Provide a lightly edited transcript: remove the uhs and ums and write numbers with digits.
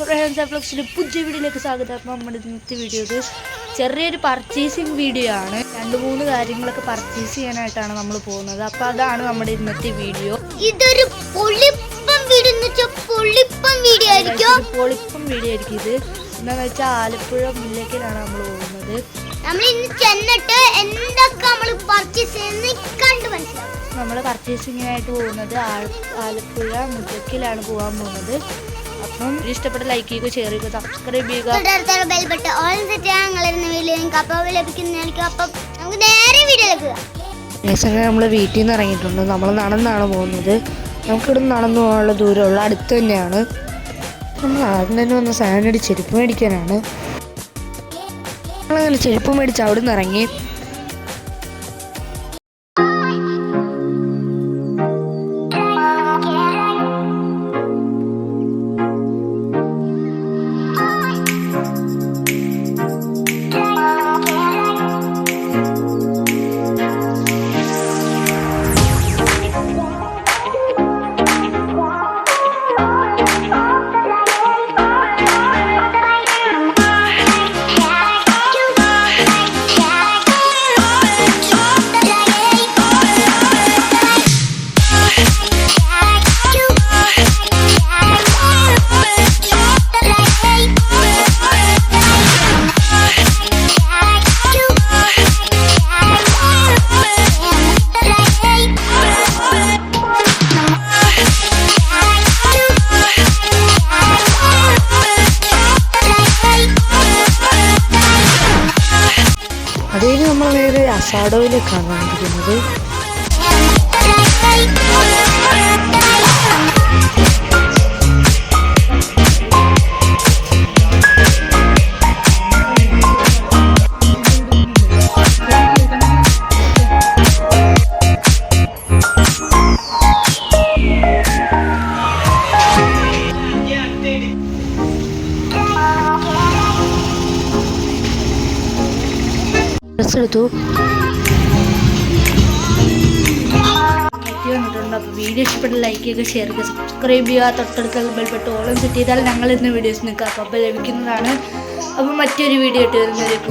പുതിയ വീഡിയോയിലേക്ക് സ്വാഗതം. അപ്പം നമ്മുടെ ഇന്നത്തെ വീഡിയോ ചെറിയൊരു പർച്ചേസിങ് വീഡിയോ ആണ്. 2-3 കാര്യങ്ങളൊക്കെ പർച്ചേസ് ചെയ്യാനായിട്ടാണ് നമ്മൾ പോകുന്നത്. അപ്പം അതാണ് നമ്മുടെ ഇന്നത്തെ വീഡിയോ. ഇതൊരു പൊളിപ്പം വീഡിയോ ആയിരിക്കും ഇത്. എന്താണെന്ന് വെച്ചാൽ ആലപ്പുഴ മുല്ലയ്ക്കലാണ് നമ്മൾ പോകുന്നത്. നമ്മൾ ഇന്ന് ചെന്നിട്ട് എന്തൊക്കെ നമ്മൾ പർച്ചേസ് ചെയ്യുന്നത് കണ്ടു മനസ്സിലാവും. നമ്മൾ പർച്ചേസിങ്ങിനായിട്ട് പോകുന്നത് ആലപ്പുഴ മുല്ലയ്ക്കലാണ് പോകാൻ പോകുന്നത്. അപ്പം ഇഷ്ടപ്പെട്ട ലൈക്ക് ചെയ്യുക, ഷെയർ ചെയ്യുക, സബ്സ്ക്രൈബ് ചെയ്യുക. നമ്മൾ വീട്ടിൽ നിന്ന് ഇറങ്ങിയിട്ടുണ്ട്. നമ്മൾ നടന്നാണ് പോകുന്നത്. നമുക്കിവിടെ നടന്നു പോകാനുള്ള ദൂരമുള്ള അടുത്ത് തന്നെയാണ്. നമ്മൾ ആദ്യം തന്നെ വന്ന സാധനം ചെരുപ്പ് മേടിക്കാനാണ്. നമ്മളങ്ങനെ ചെരുപ്പ് മേടിച്ച് അവിടെ നിന്ന് ഇറങ്ങി. അതേ നമ്മൾ നേരെ അസാഡോയിലേക്കാണ് വന്നിരിക്കുന്നത്. എടുത്തു വന്നിട്ടുണ്ട്. അപ്പോൾ വീഡിയോ ഇഷ്ടപ്പെട്ട ലൈക്ക് ചെയ്യുക, ഷെയർ ചെയ്യുക, സബ്സ്ക്രൈബ് ചെയ്യുക, തൊട്ടടുത്ത ബെൽ ബട്ടൺ ഓളം സെറ്റ് ചെയ്താൽ ഞങ്ങൾ ഇന്ന് വീഡിയോസ് നിങ്ങൾക്ക് അപ്പോൾ ലഭിക്കുന്നതാണ്. അപ്പോൾ മറ്റൊരു വീഡിയോ ഇട്ട് വരുന്നതിലേക്ക്